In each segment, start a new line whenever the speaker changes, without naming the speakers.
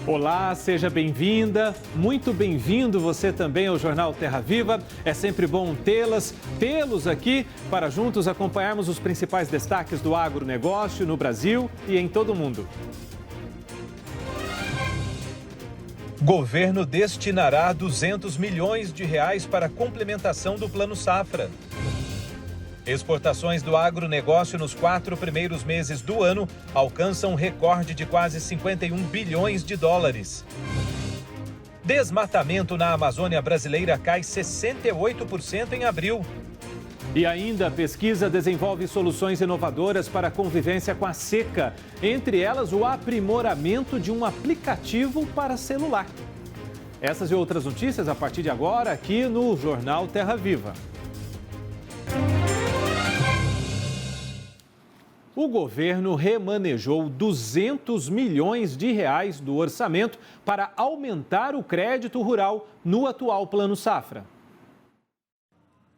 Olá, seja bem-vinda, muito bem-vindo você também ao Jornal Terra Viva. É sempre bom tê-los aqui para juntos acompanharmos os principais destaques do agronegócio no Brasil e em todo o mundo. Governo destinará 200 milhões de reais para a complementação do Plano Safra. Exportações do agronegócio nos 4 primeiros meses do ano alcançam um recorde de quase 51 bilhões de dólares. Desmatamento na Amazônia brasileira cai 68% em abril. E ainda a pesquisa desenvolve soluções inovadoras para a convivência com a seca, entre elas o aprimoramento de um aplicativo para celular. Essas e outras notícias a partir de agora aqui no Jornal Terra Viva. O governo remanejou 200 milhões de reais do orçamento para aumentar o crédito rural no atual Plano Safra.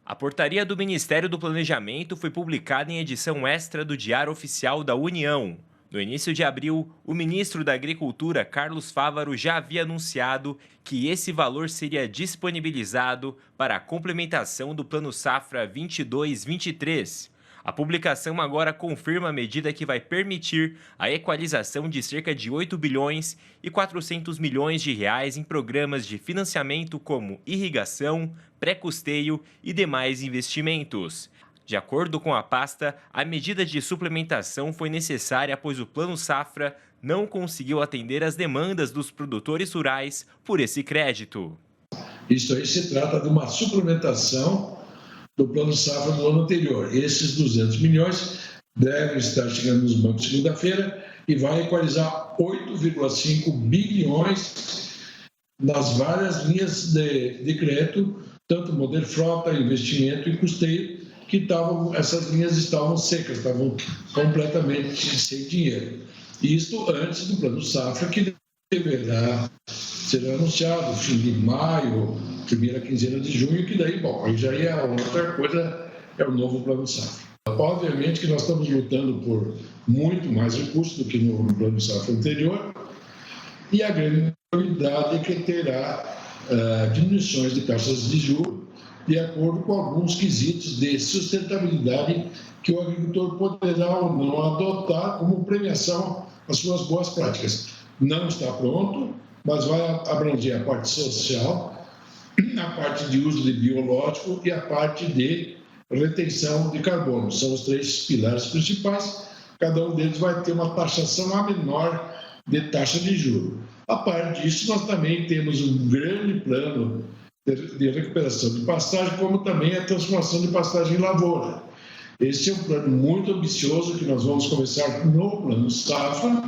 A portaria do Ministério do Planejamento foi publicada em edição extra do Diário Oficial da União. No início de abril, o ministro da Agricultura, Carlos Fávaro, já havia anunciado que esse valor seria disponibilizado para a complementação do Plano Safra 22-23. A publicação agora confirma a medida que vai permitir a equalização de cerca de 8 bilhões e 400 milhões de reais em programas de financiamento como irrigação, pré-custeio e demais investimentos. De acordo com a pasta, a medida de suplementação foi necessária pois o Plano Safra não conseguiu atender às demandas dos produtores rurais por esse crédito.
Isso aí se trata de uma suplementação do Plano Safra do ano anterior. Esses 200 milhões devem estar chegando nos bancos segunda-feira e vai equalizar 8,5 bilhões nas várias linhas de crédito, tanto modelo frota, investimento e custeio, que essas linhas estavam secas, estavam completamente sem dinheiro. Isto antes do Plano Safra, que deverá ser anunciado fim de maio, primeira quinzena de junho, que daí, bom, aí já é outra coisa, é o novo Plano Safra. Obviamente que nós estamos lutando por muito mais recursos do que no Plano Safra anterior, e a grande novidade é que terá diminuições de taxas de juros, de acordo com alguns quesitos de sustentabilidade que o agricultor poderá ou não adotar como premiação às suas boas práticas. Não está pronto, mas vai abranger a parte social, a parte de uso de biológico e a parte de retenção de carbono. São os 3 pilares principais. Cada um deles vai ter uma taxação a menor de taxa de juros. A parte disso, nós também temos um grande plano de recuperação de pastagem, como também a transformação de pastagem em lavoura. Esse é um plano muito ambicioso que nós vamos começar no Plano Safra,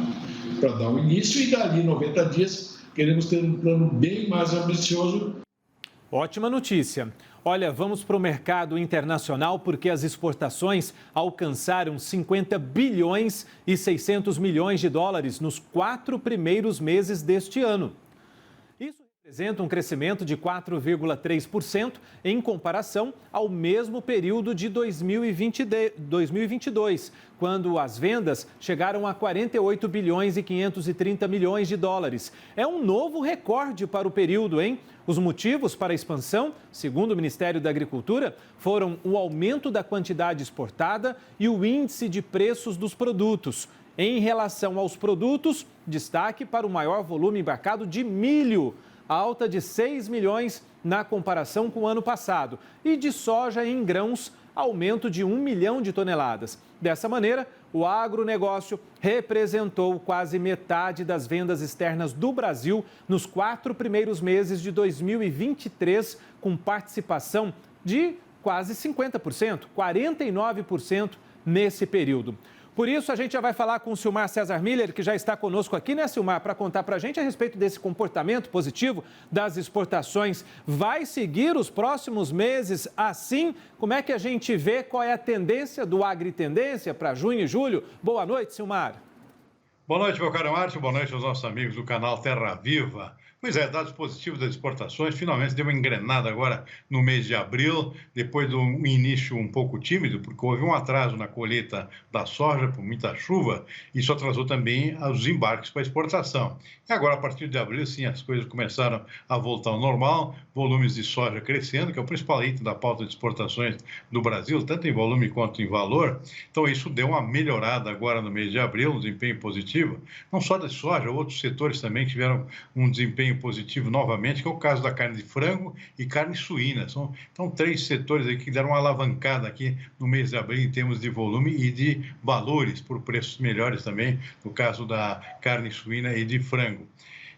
para dar um início, e dali 90 dias queremos ter um plano bem mais ambicioso.
Ótima notícia. Olha, vamos para o mercado internacional porque as exportações alcançaram 50 bilhões e 600 milhões de dólares nos 4 primeiros meses deste ano. Isso representa um crescimento de 4,3% em comparação ao mesmo período de 2022, quando as vendas chegaram a 48 bilhões e 530 milhões de dólares. É um novo recorde para o período, hein? Os motivos para a expansão, segundo o Ministério da Agricultura, foram o aumento da quantidade exportada e o índice de preços dos produtos. Em relação aos produtos, destaque para o maior volume embarcado de milho, alta de 6 milhões na comparação com o ano passado, e de soja em grãos, aumento de 1 milhão de toneladas. Dessa maneira, o agronegócio representou quase metade das vendas externas do Brasil nos 4 primeiros meses de 2023, com participação de quase 50%, 49% nesse período. Por isso, a gente já vai falar com o Silmar César Miller, que já está conosco aqui, né, Silmar, para contar para a gente a respeito desse comportamento positivo das exportações. Vai seguir os próximos meses assim? Como é que a gente vê qual é a tendência do Agritendência para junho e julho? Boa noite, Silmar.
Boa noite, meu caro Márcio. Boa noite aos nossos amigos do canal Terra Viva. Pois é, dados positivos das exportações, finalmente deu uma engrenada agora no mês de abril, depois de um início um pouco tímido, porque houve um atraso na colheita da soja por muita chuva, e isso atrasou também os embarques para exportação. E agora, a partir de abril, sim, as coisas começaram a voltar ao normal, volumes de soja crescendo, que é o principal item da pauta de exportações do Brasil, tanto em volume quanto em valor. Então, isso deu uma melhorada agora no mês de abril, um desempenho positivo, não só da soja, outros setores também que tiveram um desempenho positivo novamente, que é o caso da carne de frango e carne suína. São então 3 setores aí que deram uma alavancada aqui no mês de abril em termos de volume e de valores, por preços melhores também, no caso da carne suína e de frango.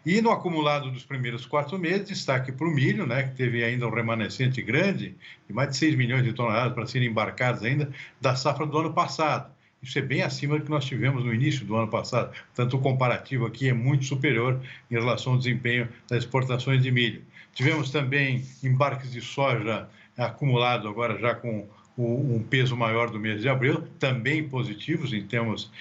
E no acumulado dos primeiros 4 meses, destaque para o milho, né, que teve ainda um remanescente grande, de mais de 6 milhões de toneladas para serem embarcados ainda, da safra do ano passado. Isso é bem acima do que nós tivemos no início do ano passado. Portanto, o comparativo aqui é muito superior em relação ao desempenho das exportações de milho. Tivemos também embarques de soja acumulado agora já com um peso maior do mês de abril, também positivos em termos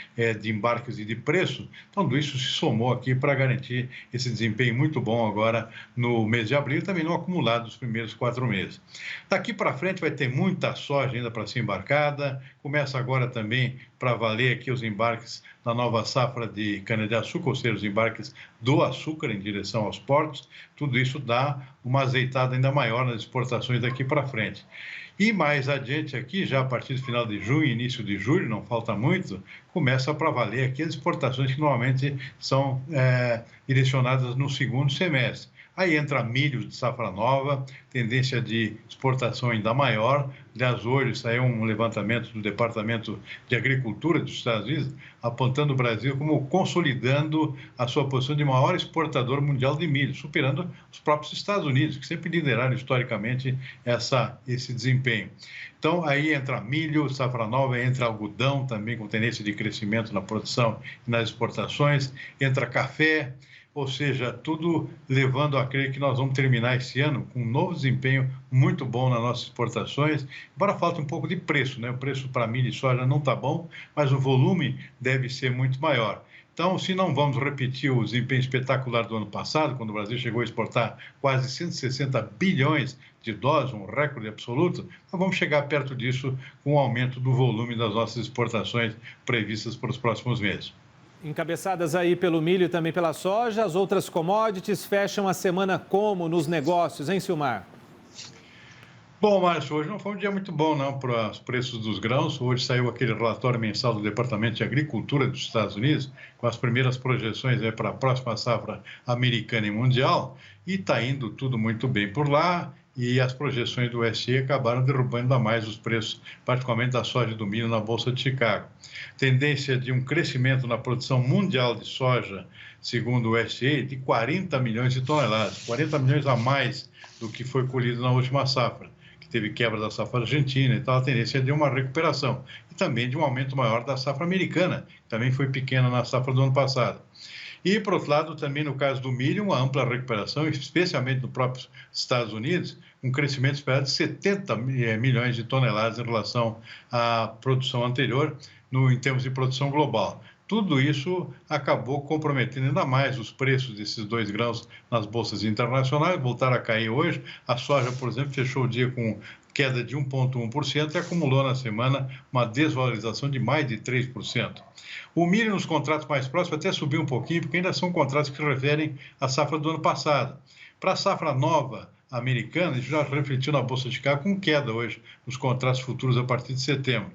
de embarques e de preço. Então, tudo isso se somou aqui para garantir esse desempenho muito bom agora no mês de abril e também no acumulado dos primeiros 4 meses. Daqui para frente vai ter muita soja ainda para ser embarcada, começa agora também para valer aqui os embarques na nova safra de cana-de-açúcar, ou seja, os embarques do açúcar em direção aos portos. Tudo isso dá uma azeitada ainda maior nas exportações daqui para frente. E mais adiante aqui, já a partir do final de junho, início de julho, não falta muito, começa para valer aqui as exportações que normalmente são direcionadas no segundo semestre. Aí entra milho de safra nova, tendência de exportação ainda maior. Aliás, hoje saiu um levantamento do Departamento de Agricultura dos Estados Unidos, apontando o Brasil como consolidando a sua posição de maior exportador mundial de milho, superando os próprios Estados Unidos, que sempre lideraram historicamente esse desempenho. Então, aí entra milho, safra nova, entra algodão, também com tendência de crescimento na produção e nas exportações, entra café, ou seja, tudo levando a crer que nós vamos terminar esse ano com um novo desempenho muito bom nas nossas exportações, embora falte um pouco de preço, né? O preço para milho e soja não está bom, mas o volume deve ser muito maior. Então, se não vamos repetir o desempenho espetacular do ano passado, quando o Brasil chegou a exportar quase 160 bilhões de dólares, um recorde absoluto, nós vamos chegar perto disso com o aumento do volume das nossas exportações previstas para os próximos meses.
Encabeçadas aí pelo milho e também pela soja, as outras commodities fecham a semana como nos negócios, hein, Silmar?
Bom, Márcio, hoje não foi um dia muito bom não para os preços dos grãos. Hoje saiu aquele relatório mensal do Departamento de Agricultura dos Estados Unidos, com as primeiras projeções para a próxima safra americana e mundial, e está indo tudo muito bem por lá. E as projeções do USDA acabaram derrubando ainda mais os preços, particularmente da soja e do milho na Bolsa de Chicago. Tendência de um crescimento na produção mundial de soja, segundo o USDA, de 40 milhões de toneladas, 40 milhões a mais do que foi colhido na última safra, que teve quebra da safra argentina, então a tendência é de uma recuperação. E também de um aumento maior da safra americana, que também foi pequena na safra do ano passado. E, por outro lado, também no caso do milho, uma ampla recuperação, especialmente nos próprios Estados Unidos, um crescimento esperado de 70 milhões de toneladas em relação à produção anterior, em termos de produção global. Tudo isso acabou comprometendo ainda mais os preços desses 2 grãos nas bolsas internacionais, voltaram a cair hoje. A soja, por exemplo, fechou o dia com queda de 1,1% e acumulou na semana uma desvalorização de mais de 3%. O milho nos contratos mais próximos até subiu um pouquinho, porque ainda são contratos que se referem à safra do ano passado. Para a safra nova americana, isso já refletiu na Bolsa de Chicago com queda hoje nos contratos futuros a partir de setembro.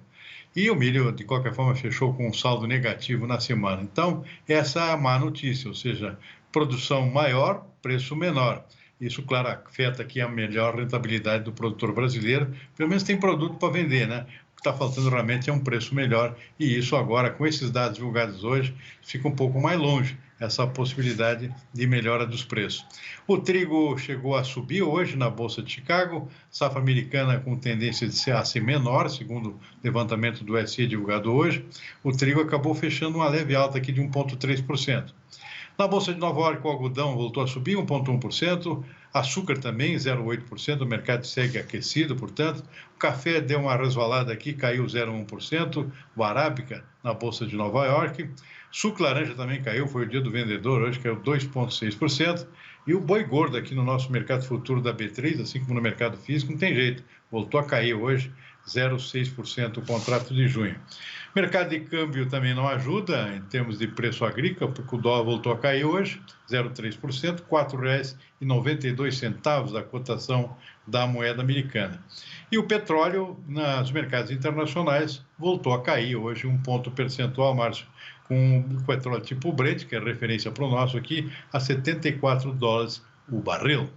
E o milho, de qualquer forma, fechou com um saldo negativo na semana. Então, essa é a má notícia, ou seja, produção maior, preço menor. Isso, claro, afeta aqui a melhor rentabilidade do produtor brasileiro. Pelo menos tem produto para vender, né? O que está faltando realmente é um preço melhor. E isso agora, com esses dados divulgados hoje, fica um pouco mais longe, essa possibilidade de melhora dos preços. O trigo chegou a subir hoje na Bolsa de Chicago, safra americana com tendência de ser menor, segundo o levantamento do USDA divulgado hoje. O trigo acabou fechando uma leve alta aqui de 1,3%. Na Bolsa de Nova York, o algodão voltou a subir 1,1%, açúcar também 0,8%, o mercado segue aquecido, portanto. O café deu uma resvalada aqui, caiu 0,1%, o arábica na Bolsa de Nova York. Suco laranja também caiu, foi o dia do vendedor, hoje caiu 2,6%. E o boi gordo aqui no nosso mercado futuro da B3, assim como no mercado físico, não tem jeito, voltou a cair hoje, 0,6% o contrato de junho. Mercado de câmbio também não ajuda em termos de preço agrícola, porque o dólar voltou a cair hoje, 0,3%, R$ 4,92 a cotação da moeda americana. E o petróleo, nos mercados internacionais, voltou a cair hoje, 1 ponto percentual, Márcio, com o petróleo tipo Brent, que é referência para o nosso aqui, a $74 o barril.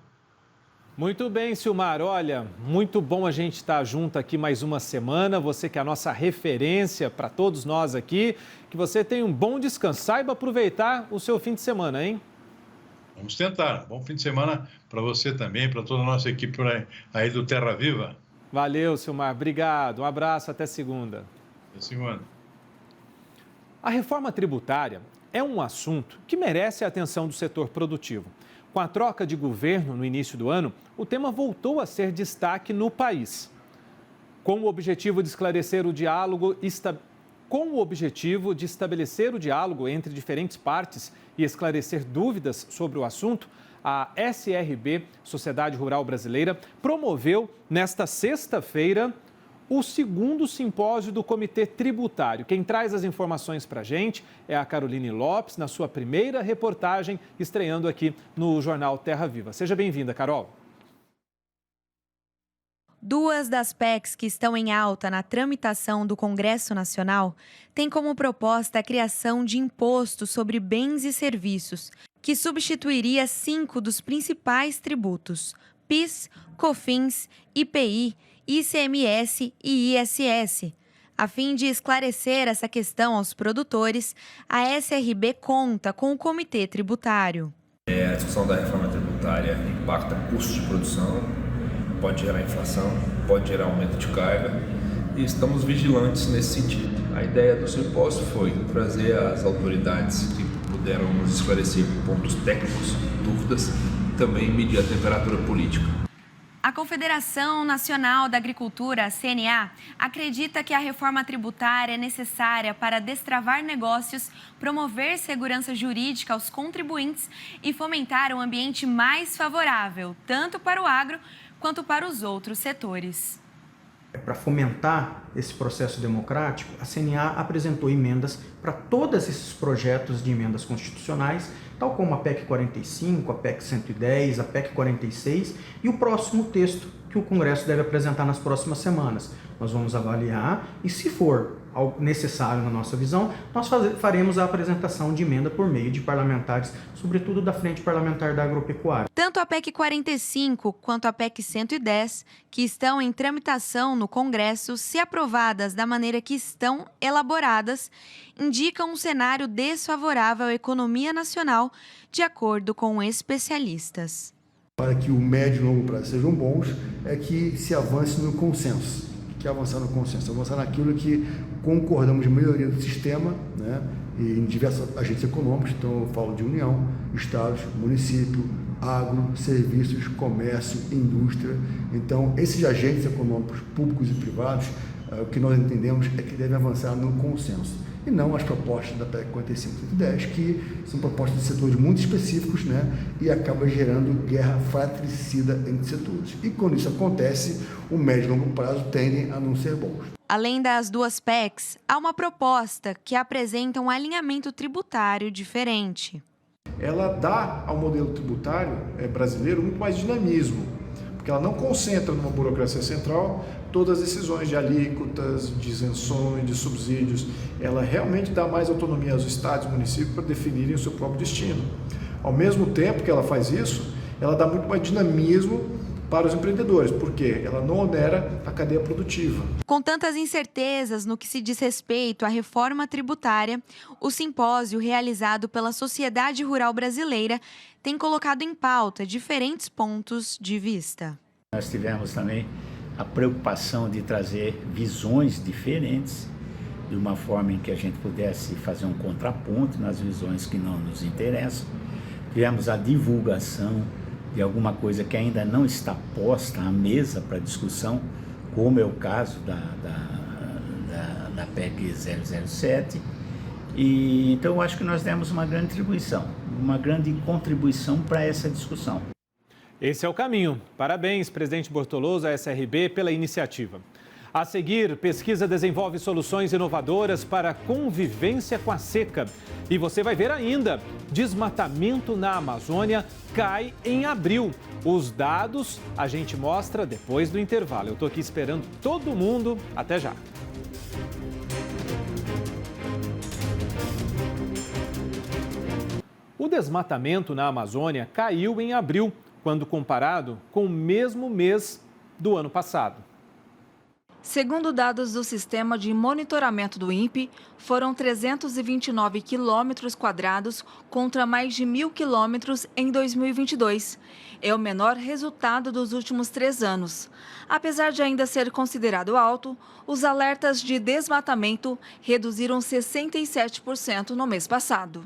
Muito bem, Silmar. Olha, muito bom a gente estar junto aqui mais uma semana. Você que é a nossa referência para todos nós aqui. Que você tenha um bom descanso. Saiba aproveitar o seu fim de semana, hein?
Vamos tentar. Bom fim de semana para você também, para toda a nossa equipe aí do Terra Viva.
Valeu, Silmar. Obrigado. Um abraço. Até segunda.
Até segunda.
A reforma tributária é um assunto que merece a atenção do setor produtivo. Com a troca de governo no início do ano, o tema voltou a ser destaque no país. Com o objetivo de estabelecer o diálogo entre diferentes partes e esclarecer dúvidas sobre o assunto, a SRB, Sociedade Rural Brasileira, promoveu nesta sexta-feira o segundo simpósio do Comitê Tributário. Quem traz as informações para a gente é a Caroline Lopes, na sua primeira reportagem, estreando aqui no Jornal Terra Viva. Seja bem-vinda, Carol.
Duas das PECs que estão em alta na tramitação do Congresso Nacional têm como proposta a criação de imposto sobre bens e serviços, que substituiria 5 dos principais tributos: PIS, COFINS, IPI, ICMS e ISS. A fim de esclarecer essa questão aos produtores, a SRB conta com o Comitê Tributário.
A discussão da reforma tributária impacta custos de produção, pode gerar inflação, pode gerar aumento de carga e estamos vigilantes nesse sentido. A ideia do simpósio foi trazer as autoridades que puderam nos esclarecer pontos técnicos, dúvidas e também medir a temperatura política.
A Confederação Nacional da Agricultura, a CNA, acredita que a reforma tributária é necessária para destravar negócios, promover segurança jurídica aos contribuintes e fomentar um ambiente mais favorável, tanto para o agro quanto para os outros setores.
Para fomentar esse processo democrático, a CNA apresentou emendas para todos esses projetos de emendas constitucionais, tal como a PEC 45, a PEC 110, a PEC 46 e o próximo texto que o Congresso deve apresentar nas próximas semanas. Nós vamos avaliar e, se for necessário na nossa visão, nós faremos a apresentação de emenda por meio de parlamentares, sobretudo da Frente Parlamentar da Agropecuária.
Tanto a PEC 45 quanto a PEC 110, que estão em tramitação no Congresso, se aprovadas da maneira que estão elaboradas, indicam um cenário desfavorável à economia nacional, de acordo com especialistas.
Para que o médio e longo prazo sejam bons, é que se avance no consenso. Que é avançar no consenso, avançar naquilo que concordamos de melhoria do sistema, né, e em diversos agentes econômicos, então eu falo de União, Estados, município, agro, serviços, comércio, indústria. Então, esses agentes econômicos públicos e privados, o que nós entendemos é que devem avançar no consenso, e não as propostas da PEC 45 e 110, que são propostas de setores muito específicos, né, e acaba gerando guerra fratricida entre setores. E quando isso acontece, o médio e longo prazo tendem a não ser bons.
Além das duas PECs, há uma proposta que apresenta um alinhamento tributário diferente.
Ela dá ao modelo tributário brasileiro muito mais dinamismo, porque ela não concentra numa burocracia central todas as decisões de alíquotas, de isenções, de subsídios. Ela realmente dá mais autonomia aos estados e municípios para definirem o seu próprio destino. Ao mesmo tempo que ela faz isso, ela dá muito mais dinamismo para os empreendedores, porque ela não onera a cadeia produtiva.
Com tantas incertezas no que se diz respeito à reforma tributária, o simpósio realizado pela Sociedade Rural Brasileira tem colocado em pauta diferentes pontos de vista.
Nós tivemos também a preocupação de trazer visões diferentes, de uma forma em que a gente pudesse fazer um contraponto nas visões que não nos interessam. Tivemos a divulgação de alguma coisa que ainda não está posta à mesa para discussão, como é o caso da PEC 007, E então eu acho que nós demos uma grande contribuição para essa discussão.
Esse é o caminho. Parabéns, presidente Bortoloso, à SRB, pela iniciativa. A seguir, pesquisa desenvolve soluções inovadoras para a convivência com a seca. E você vai ver ainda, desmatamento na Amazônia cai em abril. Os dados a gente mostra depois do intervalo. Eu estou aqui esperando todo mundo. Até já. O desmatamento na Amazônia caiu em abril, quando comparado com o mesmo mês do ano passado.
Segundo dados do Sistema de Monitoramento do INPE, foram 329 quilômetros quadrados contra mais de 1.000 quilômetros em 2022. É o menor resultado dos últimos 3 anos. Apesar de ainda ser considerado alto, os alertas de desmatamento reduziram 67% no mês passado.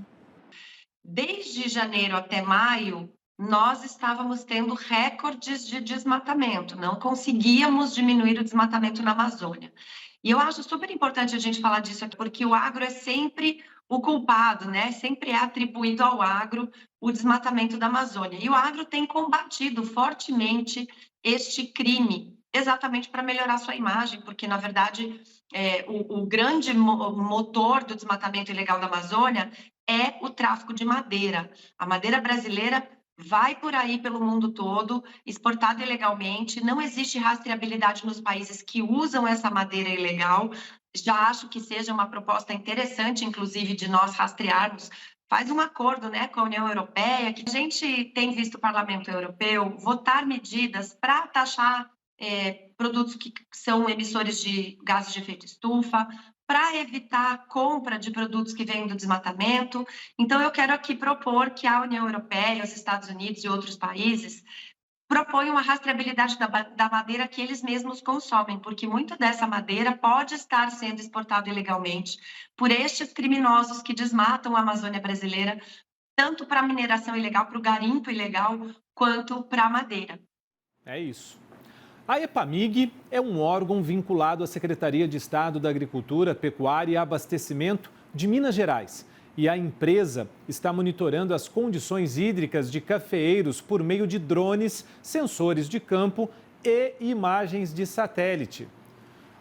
Desde janeiro até maio, nós estávamos tendo recordes de desmatamento, não conseguíamos diminuir o desmatamento na Amazônia. E eu acho super importante a gente falar disso aqui, porque o agro é sempre o culpado, né? Sempre é atribuído ao agro o desmatamento da Amazônia. E o agro tem combatido fortemente este crime, exatamente para melhorar sua imagem, porque, na verdade, o grande motor do desmatamento ilegal da Amazônia é o tráfico de madeira. A madeira brasileira vai por aí pelo mundo todo, exportada ilegalmente, não existe rastreabilidade nos países que usam essa madeira ilegal. Já acho que seja uma proposta interessante, inclusive, de nós rastrearmos. Faz um acordo, né, com a União Europeia, que a gente tem visto o Parlamento Europeu votar medidas para taxar produtos que são emissores de gases de efeito estufa, para evitar a compra de produtos que vêm do desmatamento. Então, eu quero aqui propor que a União Europeia, os Estados Unidos e outros países proponham a rastreabilidade da madeira que eles mesmos consomem, porque muito dessa madeira pode estar sendo exportada ilegalmente por estes criminosos que desmatam a Amazônia brasileira, tanto para a mineração ilegal, para o garimpo ilegal, quanto para a madeira.
É isso. A EPAMIG é um órgão vinculado à Secretaria de Estado da Agricultura, Pecuária e Abastecimento de Minas Gerais. E a empresa está monitorando as condições hídricas de cafeeiros por meio de drones, sensores de campo e imagens de satélite.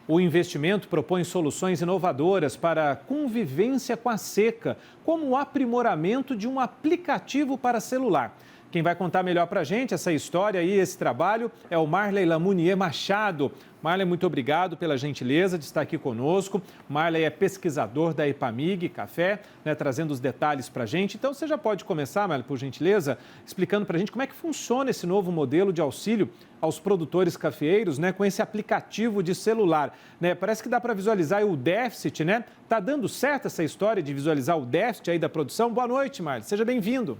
O investimento propõe soluções inovadoras para a convivência com a seca, como o aprimoramento de um aplicativo para celular. Quem vai contar melhor para a gente essa história e esse trabalho é o Marley Lamounier Machado. Marley, muito obrigado pela gentileza de estar aqui conosco. Marley é pesquisador da EPAMIG Café, né, trazendo os detalhes para a gente. Então, você já pode começar, Marley, por gentileza, explicando para a gente como é que funciona esse novo modelo de auxílio aos produtores cafeeiros, né, com esse aplicativo de celular. Né? Parece que dá para visualizar o déficit, né? Está dando certo essa história de visualizar o déficit aí da produção? Boa noite, Marley. Seja bem-vindo.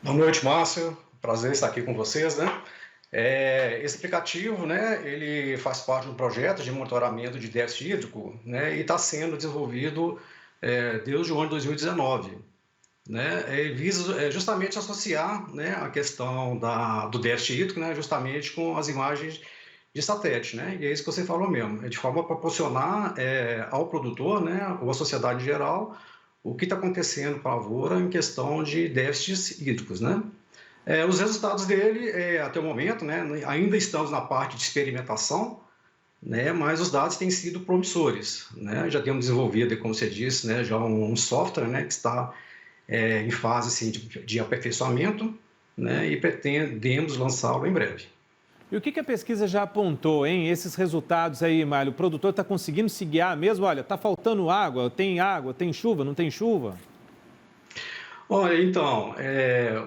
Boa noite, Márcio. Prazer estar aqui com vocês, né? Esse aplicativo, né, ele faz parte do projeto de monitoramento de déficit hídrico, né, e está sendo desenvolvido desde o ano de 2019, né? Ele visa justamente associar, né, a questão do déficit hídrico, né, justamente com as imagens de satélite, né? E é isso que você falou mesmo, de forma a proporcionar ao produtor, né, ou à sociedade em geral, o que está acontecendo com a lavoura em questão de déficits hídricos, né? Os resultados dele, até o momento, né, ainda estamos na parte de experimentação, né, mas os dados têm sido promissores, né? Já temos desenvolvido, como você disse, né, já um software, né, que está em fase assim, de aperfeiçoamento, né, e pretendemos lançá-lo em breve.
E o que a pesquisa já apontou, hein? Esses resultados aí, Mário, o produtor está conseguindo se guiar mesmo? Olha, está faltando água, tem chuva, não tem chuva?
Olha, então,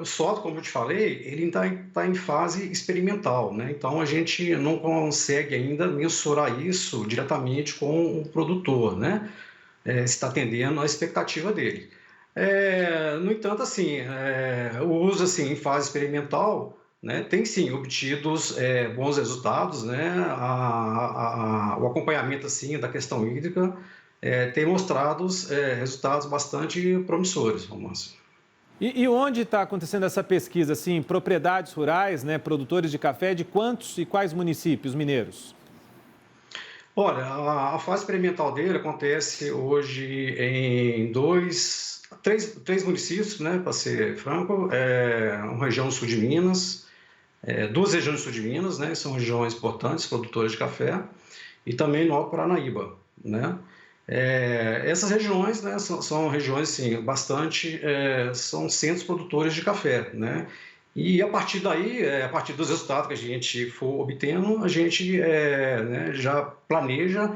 o software, como eu te falei, ele está em fase experimental, né? Então, a gente não consegue ainda mensurar isso diretamente com o produtor, né? Se está atendendo à expectativa dele. No entanto, assim, o uso assim, em fase experimental, né, tem sim obtidos bons resultados, né? O acompanhamento assim, da questão hídrica tem mostrado resultados bastante promissores, Romance.
E onde está acontecendo essa pesquisa? Assim, propriedades rurais, né, produtores de café, de quantos e quais municípios mineiros?
Olha, a fase experimental dele acontece hoje em três municípios, né, para ser franco, uma região sul de Minas, duas regiões sul de Minas, né, são regiões importantes, produtoras de café, e também no Alto Paranaíba, né. Essas regiões, né, são regiões, assim, são centros produtores de café, né, e a partir daí, a partir dos resultados que a gente for obtendo, a gente né, já planeja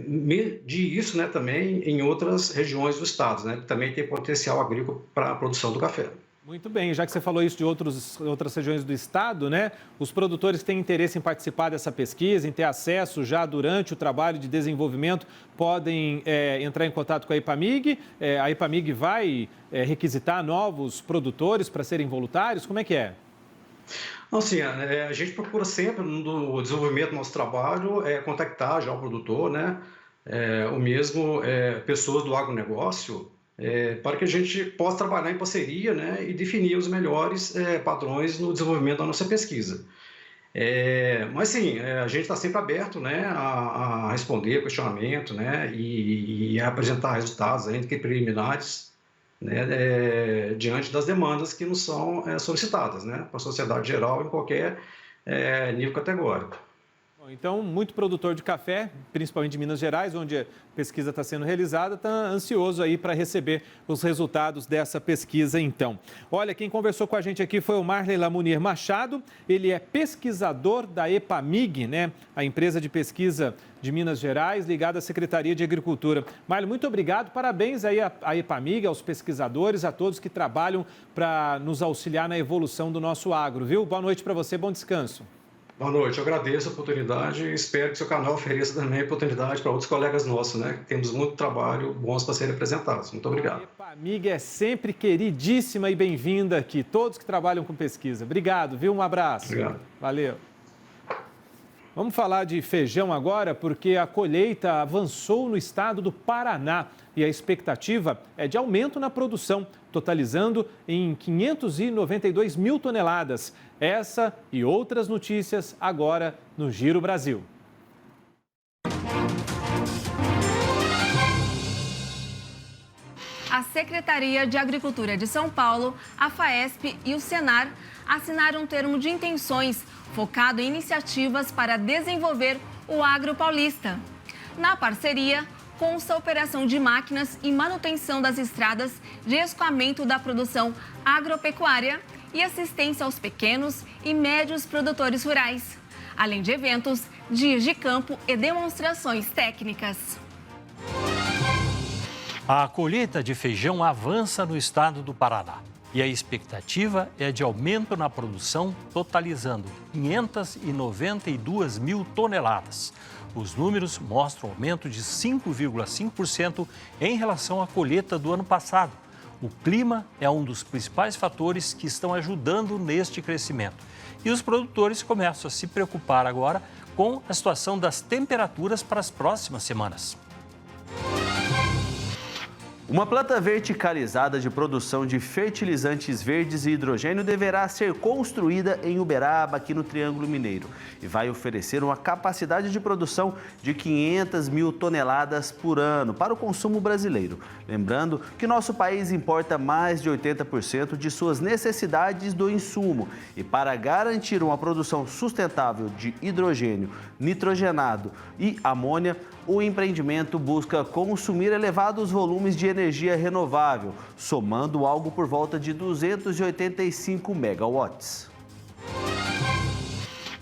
medir isso, né, também em outras regiões do estado, né, que também tem potencial agrícola para a produção do café.
Muito bem, já que você falou isso de outras regiões do estado, né? Os produtores têm interesse em participar dessa pesquisa, em ter acesso já durante o trabalho de desenvolvimento, podem entrar em contato com a EPAMIG. A EPAMIG vai requisitar novos produtores para serem voluntários? Como é que é?
Assim, a gente procura sempre, no desenvolvimento do nosso trabalho, contactar já o produtor, né? Ou mesmo pessoas do agronegócio, para que a gente possa trabalhar em parceria, né, e definir os melhores padrões no desenvolvimento da nossa pesquisa. Mas sim, a gente está sempre aberto, né, a responder questionamento, né, e a apresentar resultados, ainda que preliminares, né, diante das demandas que nos são solicitadas, né, para a sociedade geral em qualquer nível categórico.
Então, muito produtor de café, principalmente de Minas Gerais, onde a pesquisa está sendo realizada, está ansioso aí para receber os resultados dessa pesquisa, então. Olha, quem conversou com a gente aqui foi o Marley Lamunir Machado, ele é pesquisador da EPAMIG, né, a empresa de pesquisa de Minas Gerais, ligada à Secretaria de Agricultura. Marley, muito obrigado, parabéns aí à EPAMIG, aos pesquisadores, a todos que trabalham para nos auxiliar na evolução do nosso agro, viu? Boa noite para você, bom descanso.
Boa noite, eu agradeço a oportunidade e espero que seu canal ofereça também oportunidade para outros colegas nossos, né? Temos muito trabalho bons para serem apresentados. Muito obrigado.
A EPAMIG é sempre queridíssima e bem-vinda aqui, todos que trabalham com pesquisa. Obrigado, viu? Um abraço.
Obrigado.
Valeu. Vamos falar de feijão agora, porque a colheita avançou no estado do Paraná e a expectativa é de aumento na produção, totalizando em 592 mil toneladas. Essa e outras notícias agora no Giro Brasil.
A Secretaria de Agricultura de São Paulo, a FAESP e o Senar assinaram um termo de intenções focado em iniciativas para desenvolver o agro paulista. Na parceria, consta a operação de máquinas e manutenção das estradas de escoamento da produção agropecuária e assistência aos pequenos e médios produtores rurais, além de eventos, dias de campo e demonstrações técnicas.
A colheita de feijão avança no estado do Paraná e a expectativa é de aumento na produção, totalizando 592 mil toneladas. Os números mostram aumento de 5,5% em relação à colheita do ano passado. O clima é um dos principais fatores que estão ajudando neste crescimento. E os produtores começam a se preocupar agora com a situação das temperaturas para as próximas semanas.
Uma planta verticalizada de produção de fertilizantes verdes e hidrogênio deverá ser construída em Uberaba, aqui no Triângulo Mineiro, e vai oferecer uma capacidade de produção de 500 mil toneladas por ano para o consumo brasileiro. Lembrando que nosso país importa mais de 80% de suas necessidades do insumo, e para garantir uma produção sustentável de hidrogênio, nitrogenado e amônia, o empreendimento busca consumir elevados volumes de energia renovável, somando algo por volta de 285 megawatts.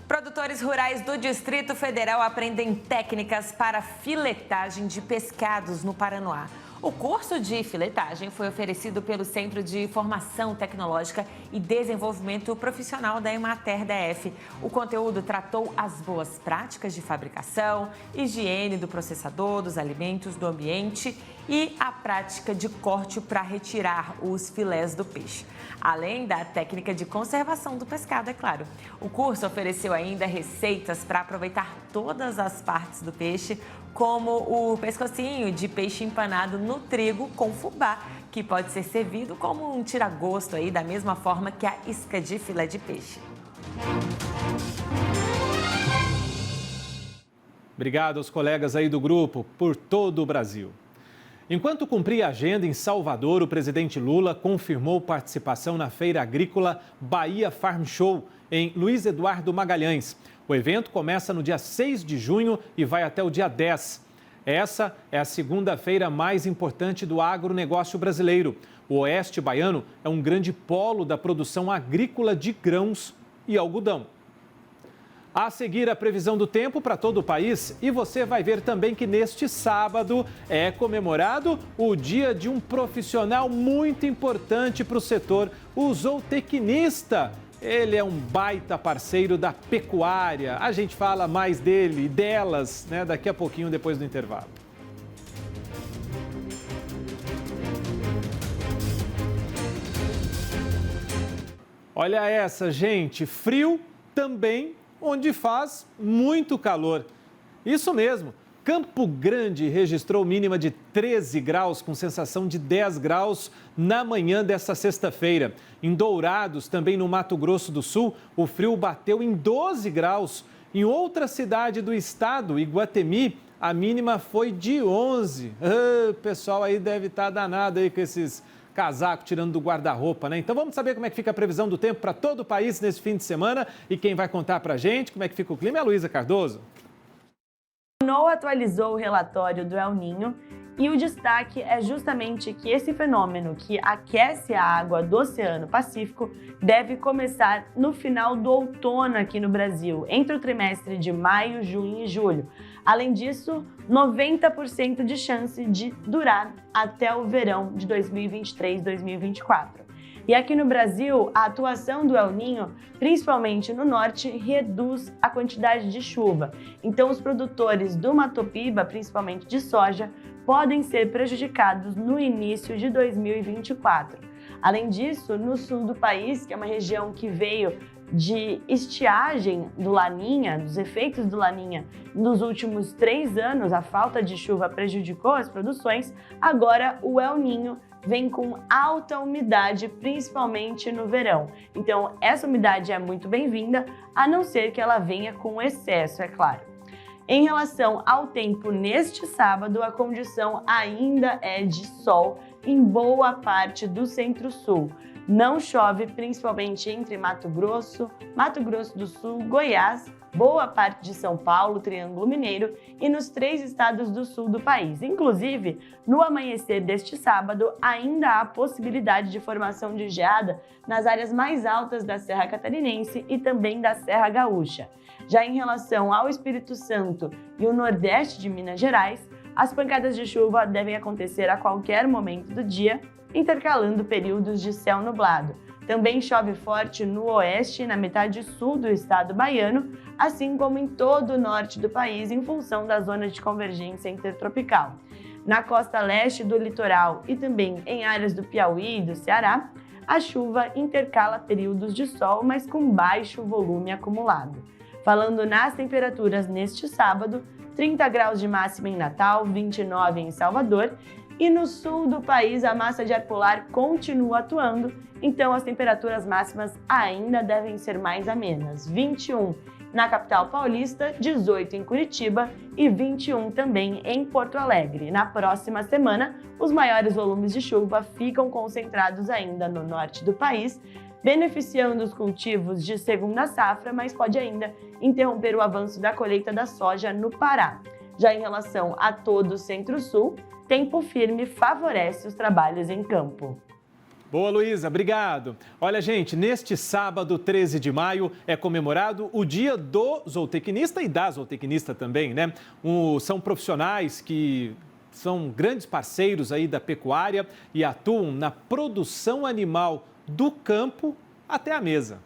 Produtores rurais do Distrito Federal aprendem técnicas para filetagem de pescados no Paranoá. O curso de filetagem foi oferecido pelo Centro de Formação Tecnológica e Desenvolvimento Profissional da Emater DF. O conteúdo tratou as boas práticas de fabricação, higiene do processador, dos alimentos, do ambiente e a prática de corte para retirar os filés do peixe. Além da técnica de conservação do pescado, é claro. O curso ofereceu ainda receitas para aproveitar todas as partes do peixe, como o pescocinho de peixe empanado no trigo com fubá, que pode ser servido como um tira-gosto aí, da mesma forma que a isca de filé de peixe.
Obrigado aos colegas aí do grupo por todo o Brasil. Enquanto cumpria a agenda em Salvador, o presidente Lula confirmou participação na Feira Agrícola Bahia Farm Show, em Luiz Eduardo Magalhães. O evento começa no dia 6 de junho e vai até o dia 10. Essa é a segunda feira mais importante do agronegócio brasileiro. O Oeste Baiano é um grande polo da produção agrícola de grãos e algodão. A seguir, a previsão do tempo para todo o país, e você vai ver também que neste sábado é comemorado o dia de um profissional muito importante para o setor, o zootecnista. Ele é um baita parceiro da pecuária. A gente fala mais dele e delas, né, daqui a pouquinho, depois do intervalo. Olha essa, gente, frio também onde faz muito calor. Isso mesmo, Campo Grande registrou mínima de 13 graus com sensação de 10 graus na manhã desta sexta-feira. Em Dourados, também no Mato Grosso do Sul, o frio bateu em 12 graus. Em outra cidade do estado, Iguatemi, a mínima foi de 11. O pessoal aí deve estar danado aí com esses casacos tirando do guarda-roupa, né? Então vamos saber como é que fica a previsão do tempo para todo o país nesse fim de semana. E quem vai contar para a gente como é que fica o clima é a Luísa Cardoso.
O NOAA atualizou o relatório do El Niño e o destaque é justamente que esse fenômeno que aquece a água do Oceano Pacífico deve começar no final do outono aqui no Brasil, entre o trimestre de maio, junho e julho. Além disso, 90% de chance de durar até o verão de 2023-2024. E aqui no Brasil, a atuação do El Niño, principalmente no norte, reduz a quantidade de chuva. Então, os produtores do Mato Piba, principalmente de soja, podem ser prejudicados no início de 2024. Além disso, no sul do país, que é uma região que veio de estiagem do Laninha, dos efeitos do Laninha, nos últimos 3 anos, a falta de chuva prejudicou as produções, agora o El Niño vem com alta umidade, principalmente no verão. Então, essa umidade é muito bem-vinda, a não ser que ela venha com excesso, é claro. Em relação ao tempo neste sábado, a condição ainda é de sol em boa parte do centro-sul. Não chove, principalmente entre Mato Grosso do Sul, Goiás, boa parte de São Paulo, Triângulo Mineiro e nos 3 estados do sul do país. Inclusive, no amanhecer deste sábado, ainda há possibilidade de formação de geada nas áreas mais altas da Serra Catarinense e também da Serra Gaúcha. Já em relação ao Espírito Santo e o Nordeste de Minas Gerais, as pancadas de chuva devem acontecer a qualquer momento do dia, intercalando períodos de céu nublado. Também chove forte no oeste e na metade sul do estado baiano, assim como em todo o norte do país, em função da zona de convergência intertropical. Na costa leste do litoral e também em áreas do Piauí e do Ceará, a chuva intercala períodos de sol, mas com baixo volume acumulado. Falando nas temperaturas neste sábado, 30 graus de máxima em Natal, 29 em Salvador, e no sul do país a massa de ar polar continua atuando, então as temperaturas máximas ainda devem ser mais amenas. 21 na capital paulista, 18 em Curitiba e 21 também em Porto Alegre. Na próxima semana, os maiores volumes de chuva ficam concentrados ainda no norte do país, beneficiando os cultivos de segunda safra, mas pode ainda interromper o avanço da colheita da soja no Pará. Já em relação a todo o Centro-Sul, tempo firme favorece os trabalhos em campo.
Boa, Luísa, obrigado. Olha, gente, neste sábado, 13 de maio, é comemorado o Dia do Zootecnista e da Zootecnista também, né? São profissionais que são grandes parceiros aí da pecuária e atuam na produção animal do campo até a mesa.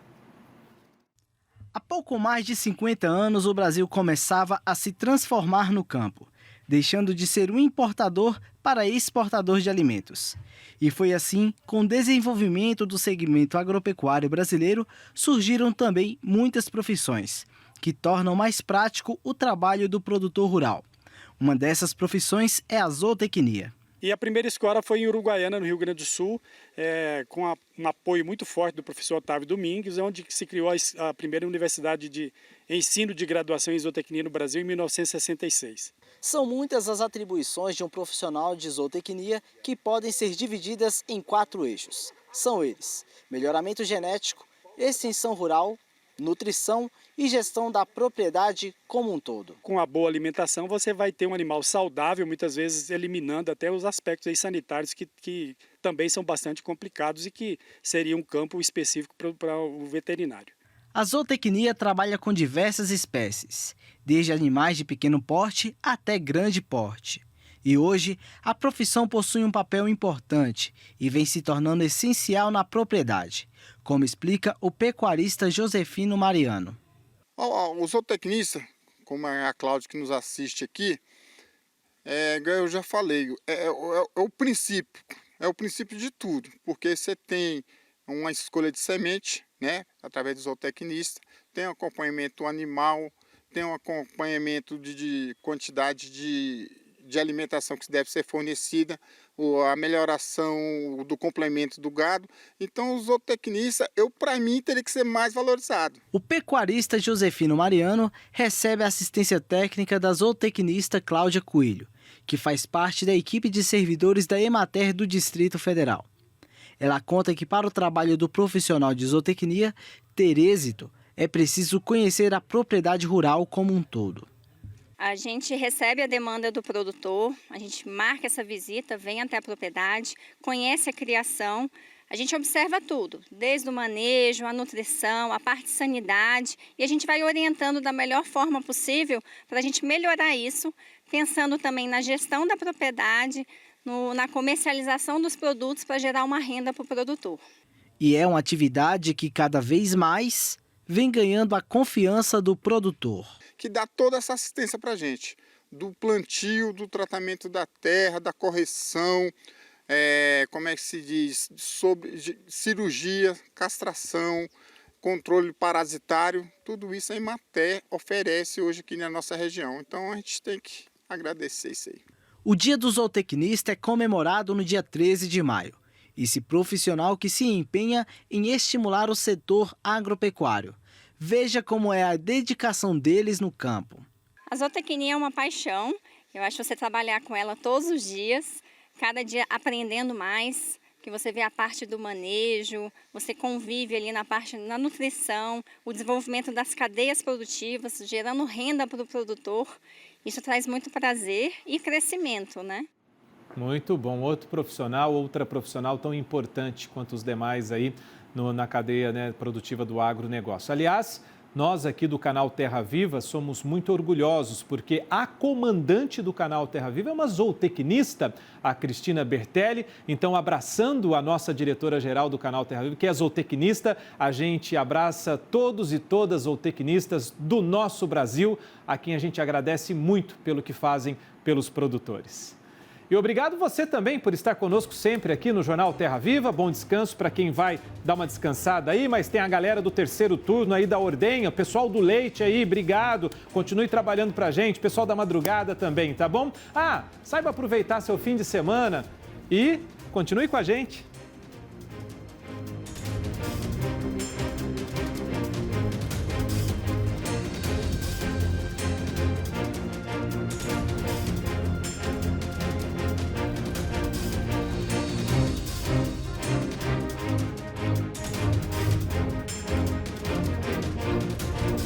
Há pouco mais de 50 anos, o Brasil começava a se transformar no campo, deixando de ser um importador para exportador de alimentos. E foi assim, com o desenvolvimento do segmento agropecuário brasileiro, surgiram também muitas profissões, que tornam mais prático o trabalho do produtor rural. Uma dessas profissões é a zootecnia.
E a primeira escola foi em Uruguaiana, no Rio Grande do Sul, com um apoio muito forte do professor Otávio Domingues, onde se criou a primeira universidade de ensino de graduação em zootecnia no Brasil em 1966.
São muitas as atribuições de um profissional de zootecnia que podem ser divididas em 4 eixos. São eles: melhoramento genético, extensão rural, nutrição e gestão da propriedade como um todo.
Com a boa alimentação você vai ter um animal saudável, muitas vezes eliminando até os aspectos aí sanitários que também são bastante complicados e que seria um campo específico para o veterinário.
A zootecnia trabalha com diversas espécies, desde animais de pequeno porte até grande porte. E hoje, a profissão possui um papel importante e vem se tornando essencial na propriedade, como explica o pecuarista Josefino Mariano.
O zootecnista, como é a Cláudia que nos assiste aqui, eu já falei, é o princípio de tudo, porque você tem uma escolha de semente, né, através do zootecnista, tem um acompanhamento animal, tem um acompanhamento de quantidade de alimentação que deve ser fornecida, a melhoração do complemento do gado. Então, o zootecnista, para mim, teria que ser mais valorizado.
O pecuarista Josefino Mariano recebe a assistência técnica da zootecnista Cláudia Coelho, que faz parte da equipe de servidores da Emater do Distrito Federal. Ela conta que para o trabalho do profissional de zootecnia ter êxito, é preciso conhecer a propriedade rural como um todo.
A gente recebe a demanda do produtor, a gente marca essa visita, vem até a propriedade, conhece a criação, a gente observa tudo, desde o manejo, a nutrição, a parte de sanidade, e a gente vai orientando da melhor forma possível para a gente melhorar isso, pensando também na gestão da propriedade, na comercialização dos produtos para gerar uma renda para o produtor.
E é uma atividade que cada vez mais vem ganhando a confiança do produtor.
Que dá toda essa assistência para a gente, do plantio, do tratamento da terra, da correção, como é que se diz, sobre cirurgia, castração, controle parasitário, tudo isso a Emater oferece hoje aqui na nossa região. Então a gente tem que agradecer isso aí.
O Dia do Zootecnista é comemorado no dia 13 de maio. Esse profissional que se empenha em estimular o setor agropecuário. Veja como é a dedicação deles no campo.
A zootecnia é uma paixão. Eu acho que você trabalhar com ela todos os dias, cada dia aprendendo mais, que você vê a parte do manejo, você convive ali na parte da nutrição, o desenvolvimento das cadeias produtivas, gerando renda para o produtor. Isso traz muito prazer e crescimento, né?
Muito bom. Outra profissional tão importante quanto os demais aí na cadeia, né, produtiva do agronegócio. Aliás, nós aqui do canal Terra Viva somos muito orgulhosos porque a comandante do canal Terra Viva é uma zootecnista, a Cristina Bertelli. Então, abraçando a nossa diretora-geral do canal Terra Viva, que é zootecnista, a gente abraça todos e todas zootecnistas do nosso Brasil, a quem a gente agradece muito pelo que fazem pelos produtores. E obrigado você também por estar conosco sempre aqui no Jornal Terra Viva. Bom descanso para quem vai dar uma descansada aí, mas tem a galera do terceiro turno aí da ordenha, o pessoal do leite aí, obrigado. Continue trabalhando pra gente, pessoal da madrugada também, tá bom? Saiba aproveitar seu fim de semana e continue com a gente.